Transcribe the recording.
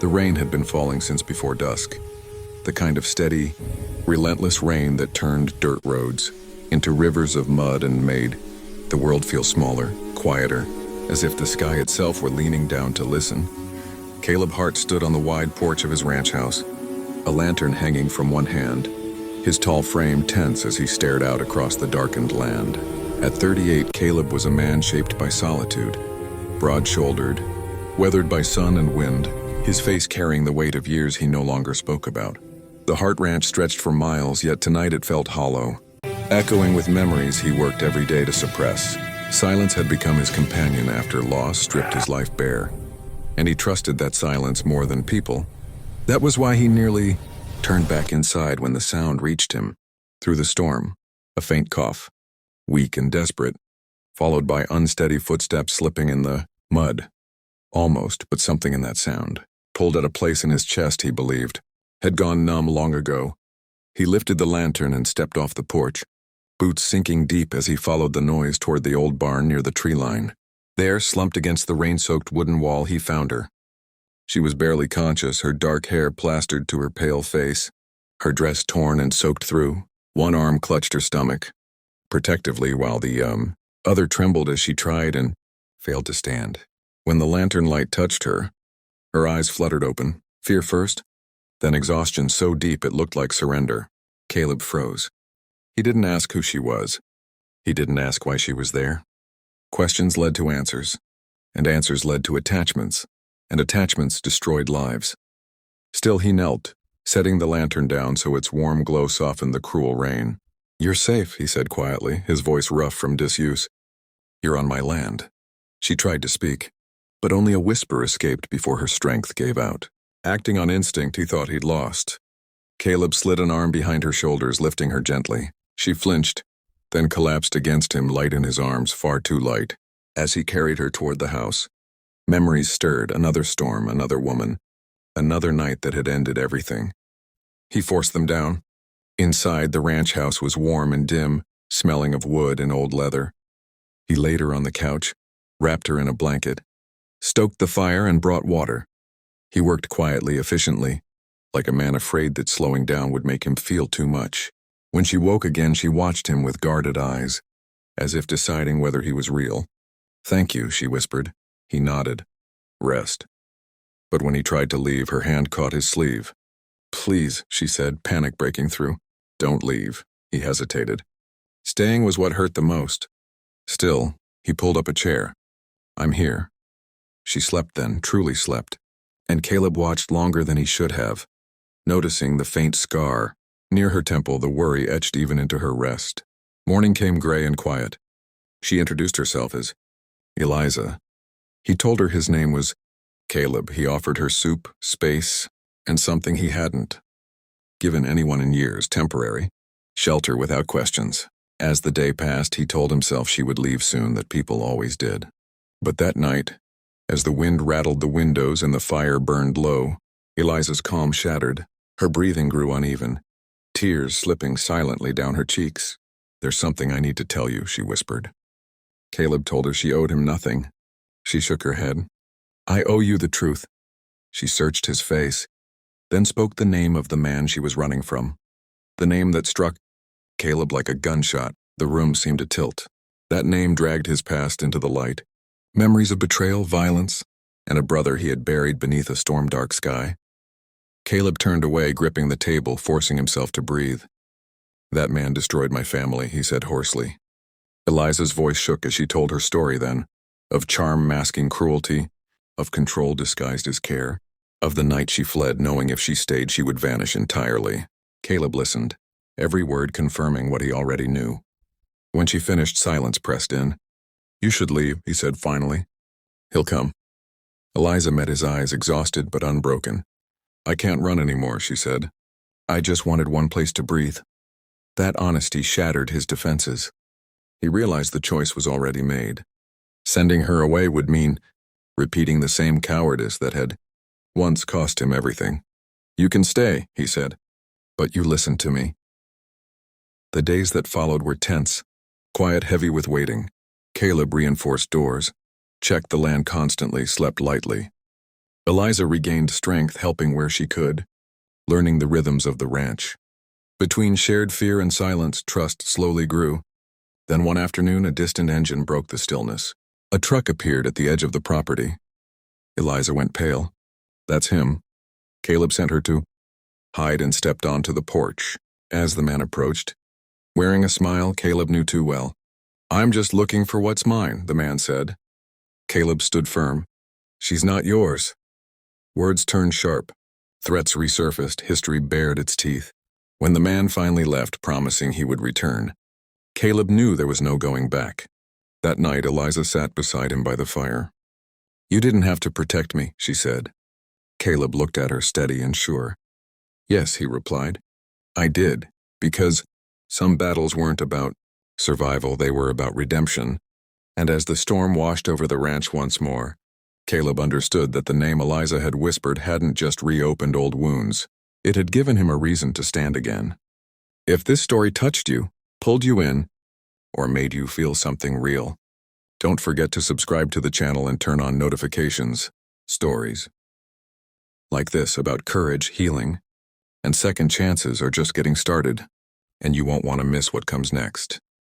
The rain had been falling since before dusk. The kind of steady, relentless rain that turned dirt roads into rivers of mud and made the world feel smaller, quieter, as if the sky itself were leaning down to listen. Caleb Hart stood on the wide porch of his ranch house, a lantern hanging from one hand, his tall frame tense as he stared out across the darkened land. At 38, Caleb was a man shaped by solitude, broad-shouldered, weathered by sun and wind, his face carrying the weight of years he no longer spoke about. The Hart Ranch stretched for miles, yet tonight it felt hollow, echoing with memories he worked every day to suppress. Silence had become his companion after loss stripped his life bare, and he trusted that silence more than people. That was why he nearly turned back inside when the sound reached him. Through the storm, a faint cough, weak and desperate, followed by unsteady footsteps slipping in the mud. Almost, but something in that sound pulled at a place in his chest he believed had gone numb long ago. He lifted the lantern and stepped off the porch, boots sinking deep as he followed the noise toward the old barn near the tree line. There, slumped against the rain-soaked wooden wall, he found her. She was barely conscious, her dark hair plastered to her pale face, her dress torn and soaked through. One arm clutched her stomach, protectively, while the other trembled as she tried and failed to stand. When the lantern light touched her, her eyes fluttered open, fear first, then exhaustion so deep it looked like surrender. Caleb froze. He didn't ask who she was. He didn't ask why she was there. Questions led to answers, and answers led to attachments, and attachments destroyed lives. Still he knelt, setting the lantern down so its warm glow softened the cruel rain. "You're safe," he said quietly, his voice rough from disuse. "You're on my land." She tried to speak, but only a whisper escaped before her strength gave out. Acting on instinct, he thought he'd lost. Caleb slid an arm behind her shoulders, lifting her gently. She flinched, then collapsed against him, light in his arms, far too light. As he carried her toward the house, memories stirred, another storm, another woman, another night that had ended everything. He forced them down. Inside, the ranch house was warm and dim, smelling of wood and old leather. He laid her on the couch, wrapped her in a blanket, stoked the fire and brought water. He worked quietly, efficiently, like a man afraid that slowing down would make him feel too much. When she woke again, she watched him with guarded eyes, as if deciding whether he was real. "Thank you," she whispered. He nodded. "Rest." But when he tried to leave, her hand caught his sleeve. "Please," she said, panic breaking through. "Don't leave." He hesitated. Staying was what hurt the most. Still, he pulled up a chair. "I'm here." She slept then, truly slept. And Caleb watched longer than he should have, noticing the faint scar. Near her temple, the worry etched even into her rest. Morning came gray and quiet. She introduced herself as Eliza. He told her his name was Caleb. He offered her soup, space, and something he hadn't given anyone in years, temporary, shelter without questions. As the day passed, he told himself she would leave soon, that people always did. But that night, as the wind rattled the windows and the fire burned low, Eliza's calm shattered. Her breathing grew uneven, tears slipping silently down her cheeks. "There's something I need to tell you," she whispered. Caleb told her she owed him nothing. She shook her head. "I owe you the truth." She searched his face, then spoke the name of the man she was running from. The name that struck Caleb like a gunshot. The room seemed to tilt. That name dragged his past into the light. Memories of betrayal, violence, and a brother he had buried beneath a storm-dark sky. Caleb turned away, gripping the table, forcing himself to breathe. "That man destroyed my family," he said hoarsely. Eliza's voice shook as she told her story then, of charm masking cruelty, of control disguised as care, of the night she fled, knowing if she stayed she would vanish entirely. Caleb listened, every word confirming what he already knew. When she finished, silence pressed in. "You should leave," he said finally. "He'll come." Eliza met his eyes, exhausted but unbroken. "I can't run anymore," she said. "I just wanted one place to breathe." That honesty shattered his defenses. He realized the choice was already made. Sending her away would mean repeating the same cowardice that had once cost him everything. "You can stay," he said, "but you listen to me." The days that followed were tense, quiet, heavy with waiting. Caleb reinforced doors, checked the land constantly, slept lightly. Eliza regained strength helping where she could, learning the rhythms of the ranch. Between shared fear and silence, trust slowly grew. Then one afternoon, a distant engine broke the stillness. A truck appeared at the edge of the property. Eliza went pale. That's him. Caleb sent her to hide and stepped onto the porch. As the man approached, wearing a smile Caleb knew too well. I'm just looking for what's mine, the man said. Caleb stood firm. She's not yours. Words turned sharp. Threats resurfaced, history bared its teeth. When the man finally left, promising he would return, Caleb knew there was no going back. That night, Eliza sat beside him by the fire. You didn't have to protect me, she said. Caleb looked at her steady and sure. Yes, he replied. I did, because some battles weren't about survival, they were about redemption. And as the storm washed over the ranch once more, Caleb understood that the name Eliza had whispered hadn't just reopened old wounds. It had given him a reason to stand again. If this story touched you, pulled you in, or made you feel something real, don't forget to subscribe to the channel and turn on notifications. Stories like this about courage, healing, and second chances are just getting started, and you won't want to miss what comes next.